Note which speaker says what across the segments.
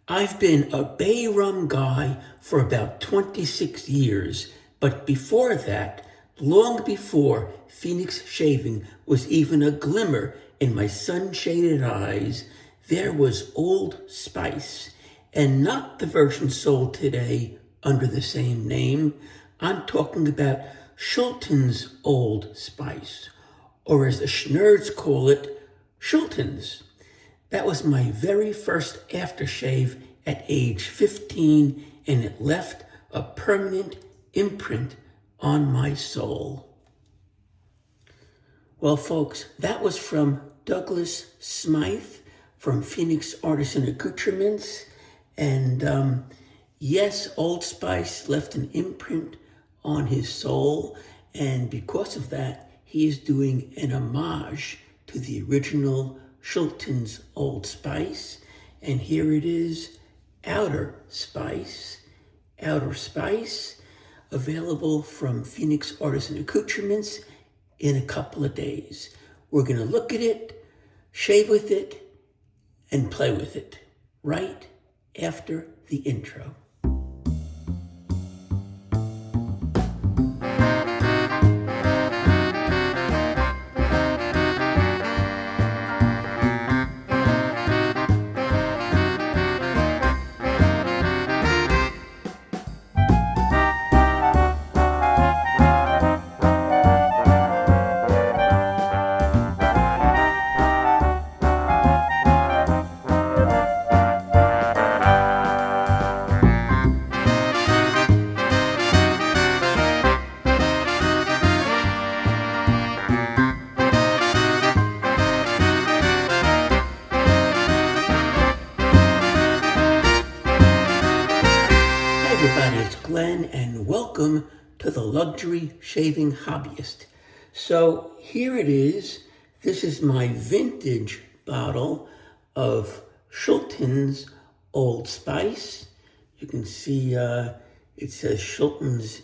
Speaker 1: I've been a bay rum guy for about 26 years, but before that, long before Phoenix shaving was even a glimmer in my sun-shaded eyes, there was Old Spice, and not the version sold today under the same name. I'm talking about Shulton's Old Spice, or as the Schnurds call it, Shulton's. That was my very first aftershave at age 15, and it left a permanent imprint on my soul. Well, folks, that was from Douglas Smythe from Phoenix Artisan Accoutrements. And yes, Old Spice left an imprint on his soul. And because of that, he is doing an homage to the original Shulton's Old Spice. And here it is, Outer Spice. Outer Spice, available from Phoenix Artisan Accoutrements in a couple of days. We're going to look at it, shave with it, and play with it right after the intro. It's Glenn, and welcome to the Luxury Shaving Hobbyist. So here it is. This is my vintage bottle of Shulton's Old Spice. You can see it says Shulton's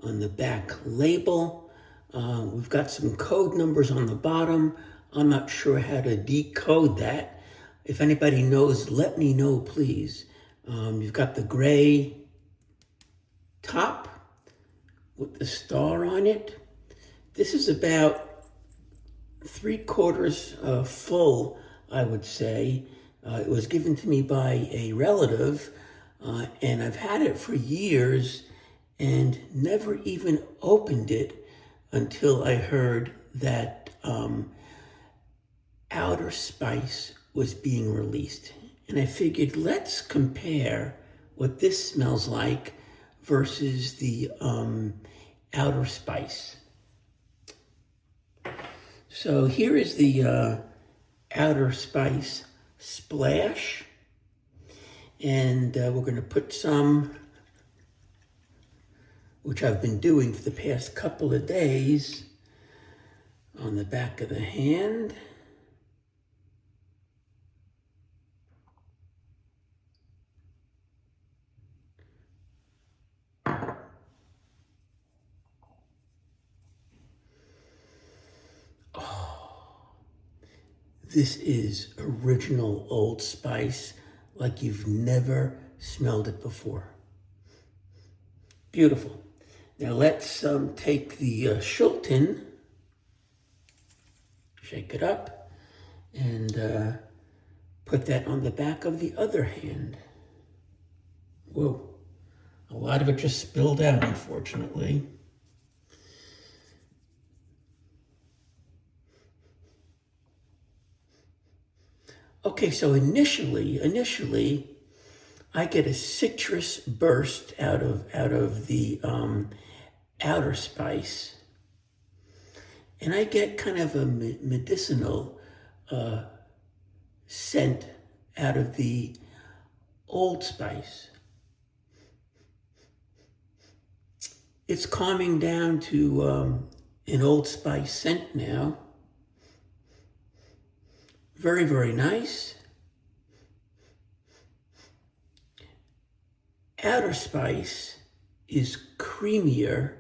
Speaker 1: on the back label. We've got some code numbers on the bottom. I'm not sure how to decode that. If anybody knows, let me know, please. You've got the gray top with the star on it. This is about 3/4 full, I would say. It was given to me by a relative, and I've had it for years and never even opened it until I heard that Outer Spice was being released. And I figured, let's compare what this smells like versus the Outer Spice. So here is the Outer Spice splash. And we're going to put some, which I've been doing for the past couple of days, on the back of the hand. This is original Old Spice, like you've never smelled it before. Beautiful. Now let's take the Shulton, shake it up, and put that on the back of the other hand. Whoa, a lot of it just spilled out, unfortunately. Okay, so initially, I get a citrus burst out of the Outer Spice, and I get kind of a medicinal scent out of the Old Spice. It's calming down to an Old Spice scent now. Very, very nice. Outer Spice is creamier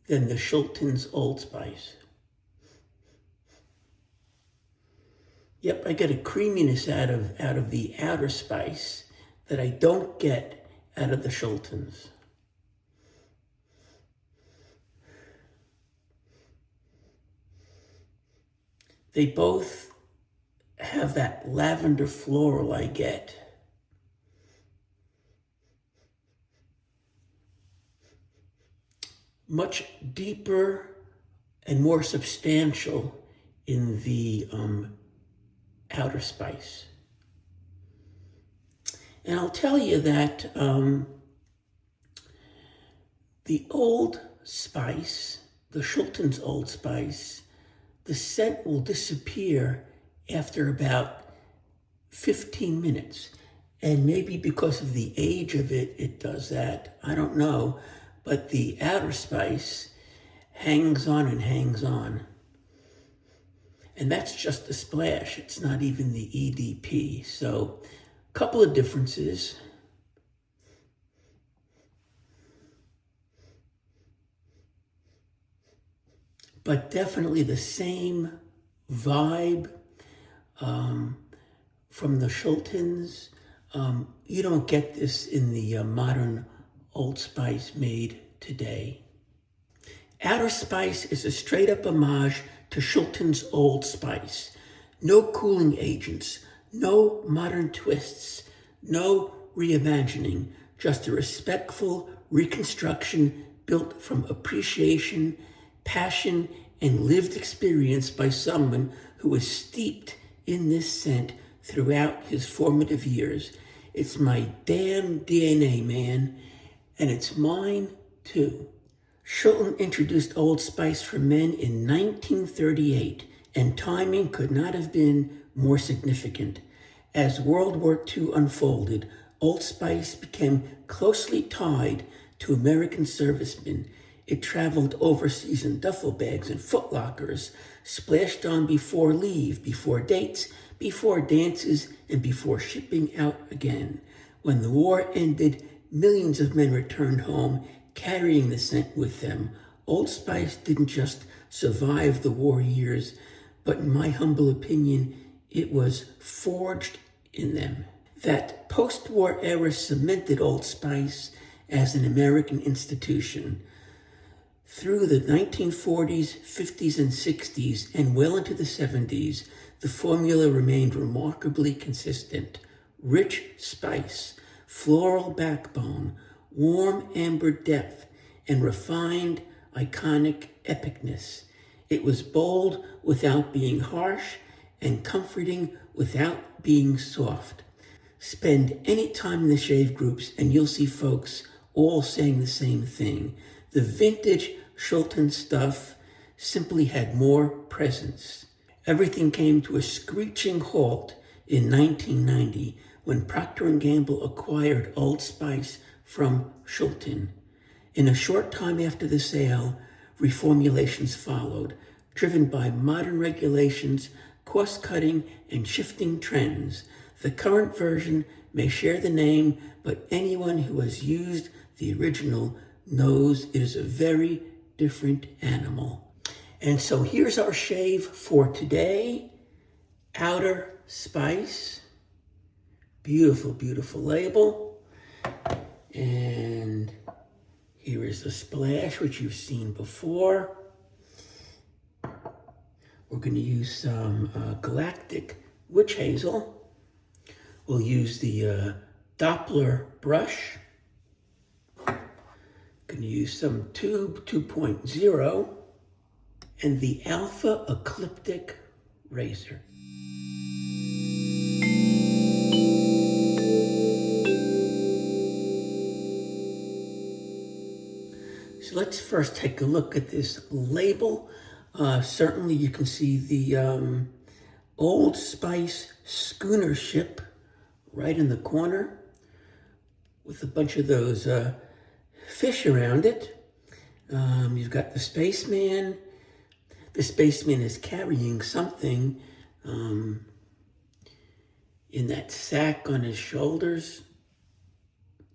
Speaker 1: than the Shulton's Old Spice. Yep, I get a creaminess out of the Outer Spice that I don't get out of the Shultons. They both have that lavender floral I get. Much deeper and more substantial in the outer spice. And I'll tell you that the Old Spice, the Shulton's Old Spice, the scent will disappear after about 15 minutes. And maybe because of the age of it, it does that. I don't know. But the outer spice hangs on and hangs on. And that's just the splash. It's not even the EDP. So a couple of differences. But definitely the same vibe from the Shultons. You don't get this in the modern Old Spice made today. Outer Spice is a straight-up homage to Shulton's Old Spice. No cooling agents, no modern twists, no reimagining, just a respectful reconstruction built from appreciation, passion, and lived experience by someone who was steeped in this scent throughout his formative years. It's my damn DNA, man, and it's mine too. Shulton introduced Old Spice for men in 1938, and timing could not have been more significant. As World War II unfolded, Old Spice became closely tied to American servicemen. It traveled overseas in duffel bags and footlockers, splashed on before leave, before dates, before dances, and before shipping out again. When the war ended, millions of men returned home, carrying the scent with them. Old Spice didn't just survive the war years, but in my humble opinion, it was forged in them. That post-war era cemented Old Spice as an American institution. Through the 1940s, 50s, and 60s, and well into the 70s, the formula remained remarkably consistent. Rich spice, floral backbone, warm amber depth, and refined, iconic epicness. It was bold without being harsh and comforting without being soft. Spend any time in the shave groups and you'll see folks all saying the same thing. The vintage Shulton stuff simply had more presence. Everything came to a screeching halt in 1990 when Procter & Gamble acquired Old Spice from Shulton. In a short time after the sale, reformulations followed, driven by modern regulations, cost-cutting, and shifting trends. The current version may share the name, but anyone who has used the original knows it is a very different animal. And so here's our shave for today. Outer Spice. Beautiful, beautiful label. And here is the splash, which you've seen before. We're going to use some Galactic Witch Hazel. We'll use the Doppler brush. Going to use some Tube 2.0 and the Alpha Ecliptic razor. So let's first take a look at this label. Certainly you can see the Old Spice schooner ship right in the corner with a bunch of those fish around it. You've got the spaceman. The spaceman is carrying something in that sack on his shoulders.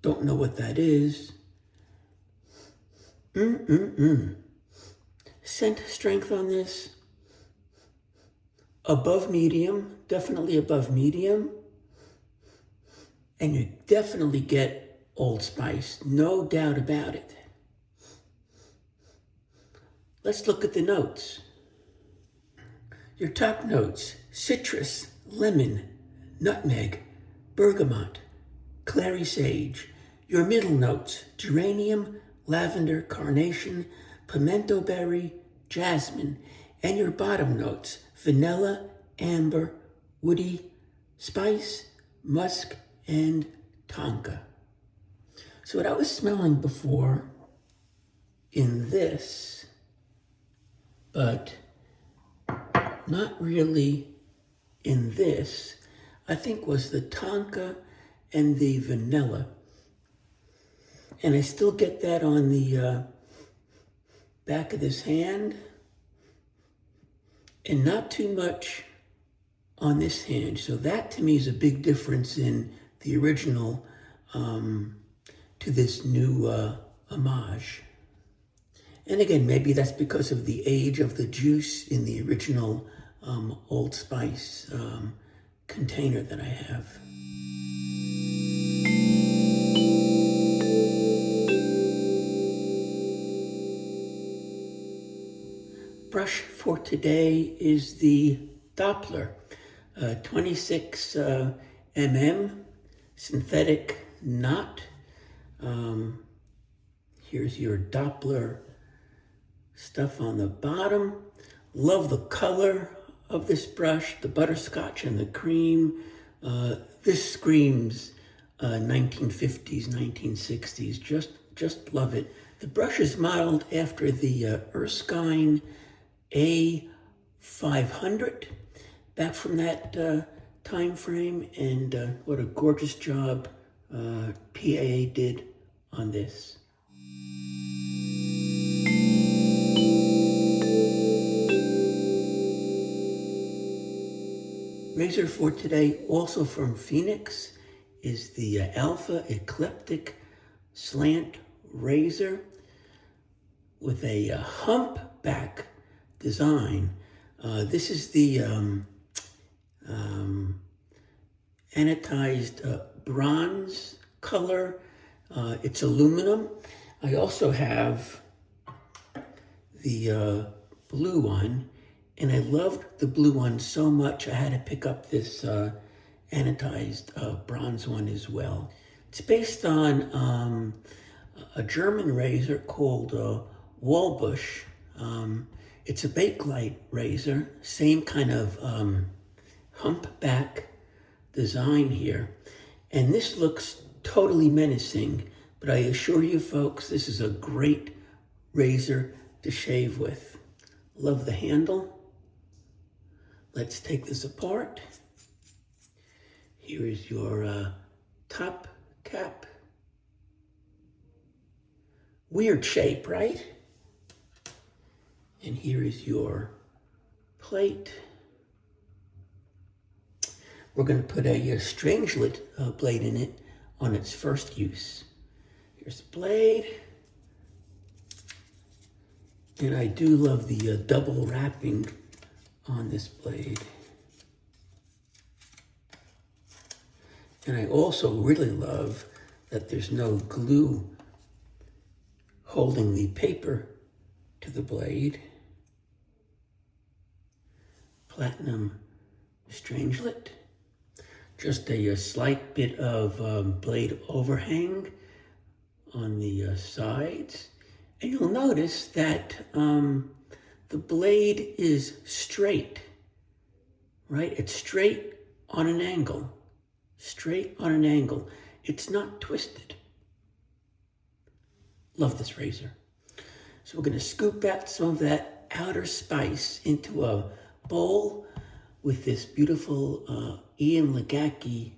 Speaker 1: Don't know what that is. Scent strength on this, above medium, definitely above medium. And you definitely get Old Spice, no doubt about it. Let's look at the notes. Your top notes: citrus, lemon, nutmeg, bergamot, clary sage. Your middle notes: geranium, lavender, carnation, pimento berry, jasmine. And your bottom notes: vanilla, amber, woody, spice, musk, and tonka. So what I was smelling before in this, but not really in this, I think was the tonka and the vanilla. And I still get that on the back of this hand, and not too much on this hand. So that to me is a big difference in the original to this new homage. And again, maybe that's because of the age of the juice in the original Old Spice container that I have. Brush for today is the Doppler 26 mm synthetic knot. Here's your Doppler stuff on the bottom. Love the color of this brush, the butterscotch and the cream. This screams 1950s, 1960s. Just love it. The brush is modeled after the Erskine A500, back from that time frame, and what a gorgeous job PAA did on this. Razor for today, also from Phoenix, is the Alpha Ecliptic slant razor with a humpback design. This is the anodized bronze color. It's aluminum. I also have the blue one, and I loved the blue one so much I had to pick up this anodized bronze one as well. It's based on a German razor called Walbusch. It's a Bakelite razor, same kind of humpback design here. And this looks totally menacing, but I assure you folks, this is a great razor to shave with. Love the handle. Let's take this apart. Here is your top cap. Weird shape, right? And here is your plate. We're going to put a strangelet blade in it on its first use. Here's the blade. And I do love the double wrapping on this blade. And I also really love that there's no glue holding the paper to the blade. Platinum strangelet. Just a slight bit of blade overhang on the sides. And you'll notice that the blade is straight, right? It's straight on an angle. Straight on an angle. It's not twisted. Love this razor. So we're going to scoop out some of that outer spice into a bowl with this beautiful Ian Legacki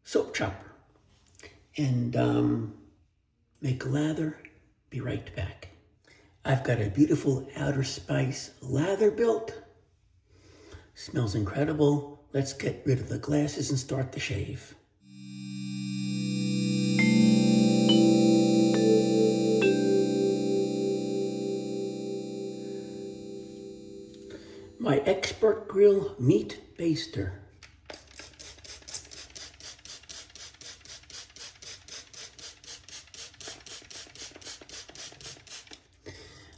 Speaker 1: soap chopper. And make a lather. Be right back. I've got a beautiful outer spice lather built. Smells incredible. Let's get rid of the glasses and start the shave. My Expert Grill Meat Baster.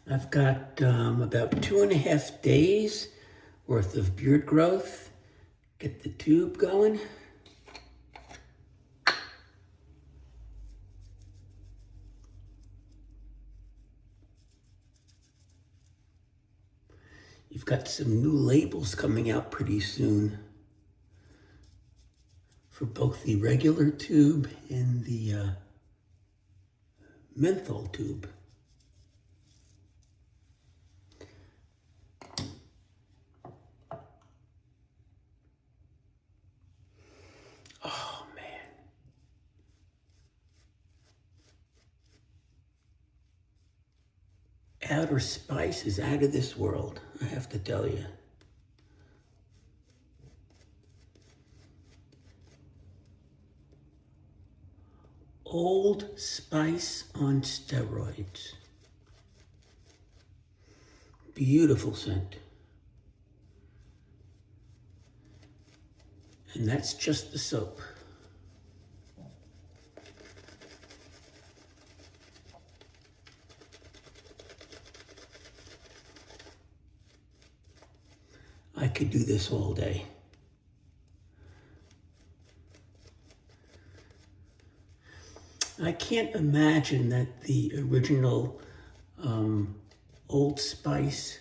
Speaker 1: I've got about 2.5 days worth of beard growth. Get the tube going. You've got some new labels coming out pretty soon for both the regular tube and the menthol tube. Oh man. Outer Spice is out of this world, I have to tell you. Old Spice on steroids. Beautiful scent. And that's just the soap. I could do this all day. I can't imagine that the original Old Spice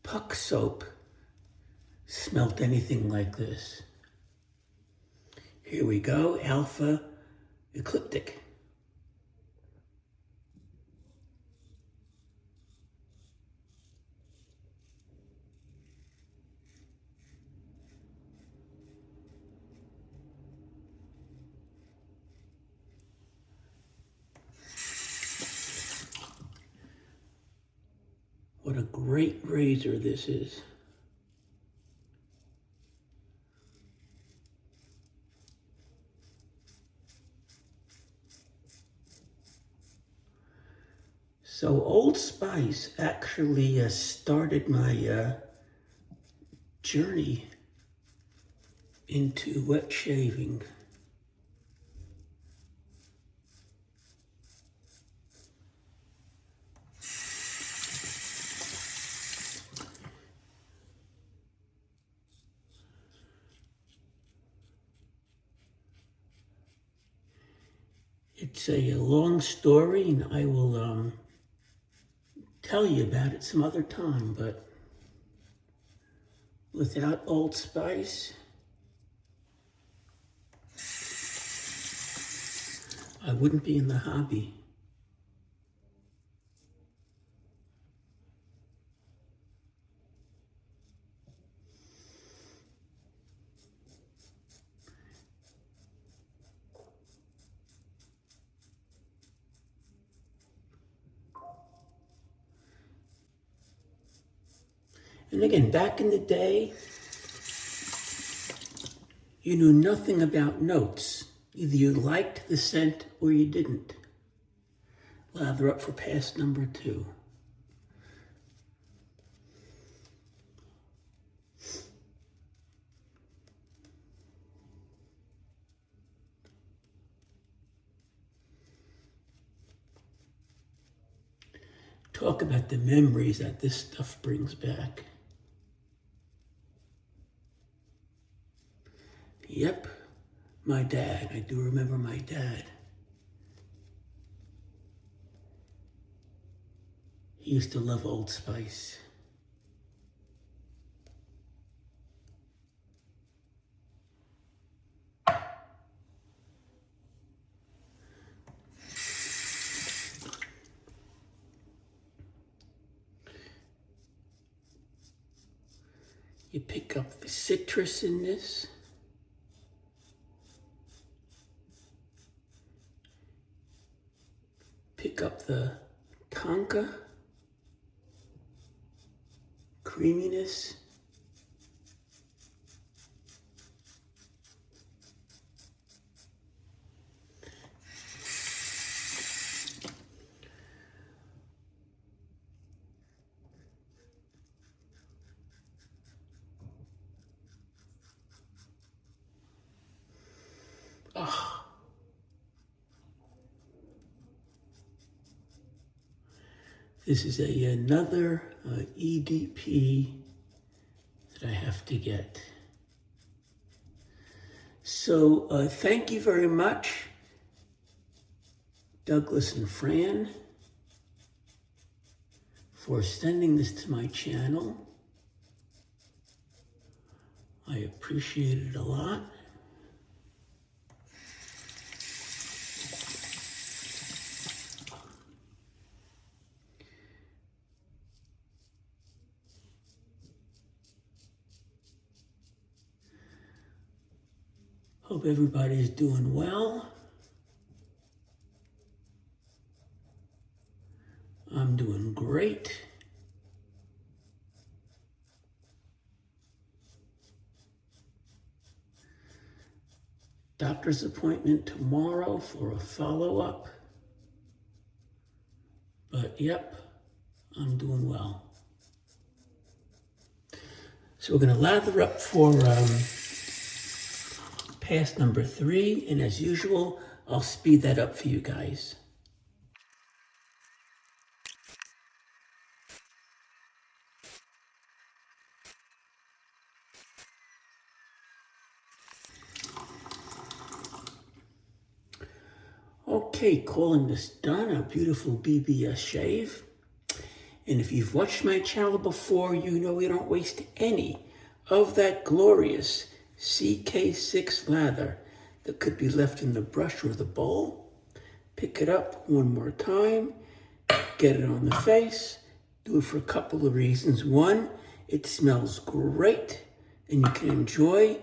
Speaker 1: puck soap smelt anything like this. Here we go, Alpha Ecliptic. What a great razor this is. So Old Spice actually started my journey into wet shaving. It's a long story, and I will tell you about it some other time, but without Old Spice, I wouldn't be in the hobby. And again, back in the day, you knew nothing about notes. Either you liked the scent or you didn't. Lather up for pass number 2. Talk about the memories that this stuff brings back. Yep, my dad. I do remember my dad. He used to love Old Spice. You pick up the citrus in this. Pick up the tonka, creaminess. This is another EDP that I have to get. So thank you very much, Douglas and Fran, for sending this to my channel. I appreciate it a lot. Hope everybody's doing well. I'm doing great. Doctor's appointment tomorrow for a follow-up. But yep, I'm doing well. So we're going to lather up for pass number 3, and as usual, I'll speed that up for you guys. Okay, calling this done, a beautiful BBS shave. And if you've watched my channel before, you know we don't waste any of that glorious CK6 lather that could be left in the brush or the bowl. Pick it up one more time, get it on the face, do it for a couple of reasons. One, it smells great and you can enjoy,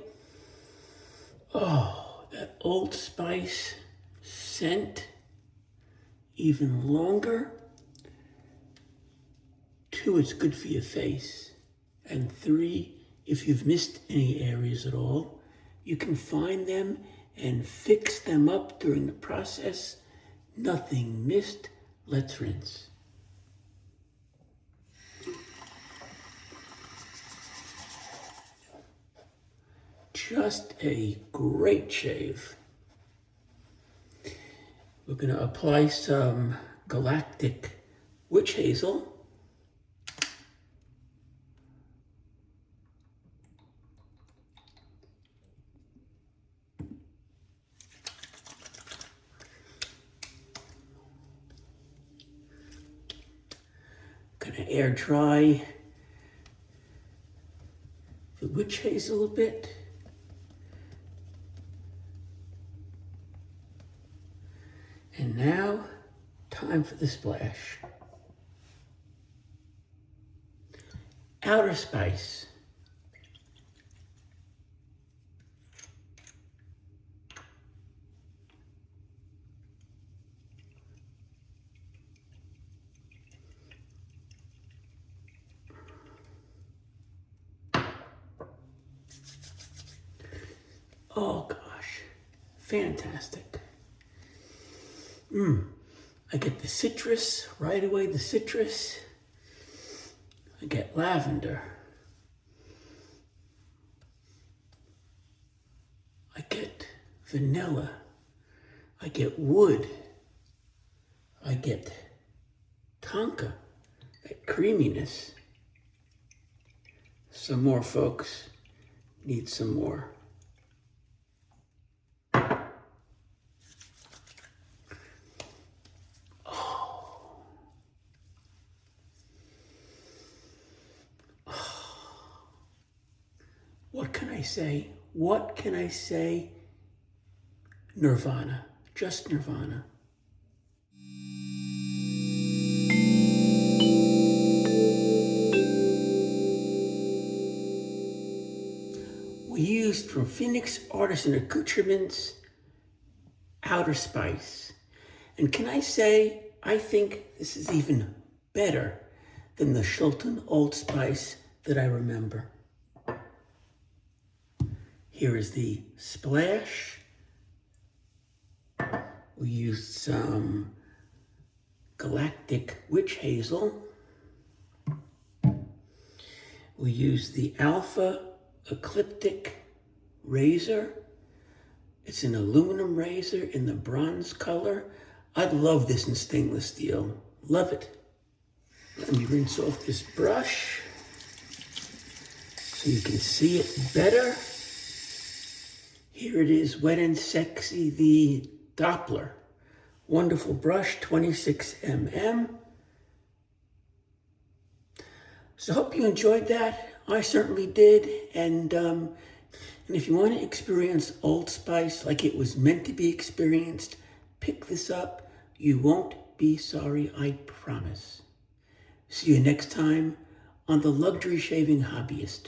Speaker 1: that Old Spice scent even longer. 2, it's good for your face. And 3, if you've missed any areas at all, you can find them and fix them up during the process. Nothing missed. Let's rinse. Just a great shave. We're going to apply some Galactic Witch Hazel. Going to air dry the witch hazel a bit. And now, time for the splash. Outer Spice. Oh gosh, fantastic. I get the citrus, right away the citrus. I get lavender. I get vanilla. I get wood. I get tonka, that creaminess. Some more, folks. Need some more. What can I say? What can I say? Nirvana. Just nirvana. We used from Phoenix Artisan Accoutrements, Outer Spice. And can I say, I think this is even better than the Shulton Old Spice that I remember. Here is the splash. We used some Galactic Witch Hazel. We used the Alpha Ecliptic razor. It's an aluminum razor in the bronze color. I'd love this in stainless steel. Love it. Let me rinse off this brush so you can see it better. Here it is, wet and sexy, the Doppler. Wonderful brush, 26 mm. So I hope you enjoyed that. I certainly did. And if you want to experience Old Spice like it was meant to be experienced, pick this up. You won't be sorry, I promise. See you next time on The Luxury Shaving Hobbyist.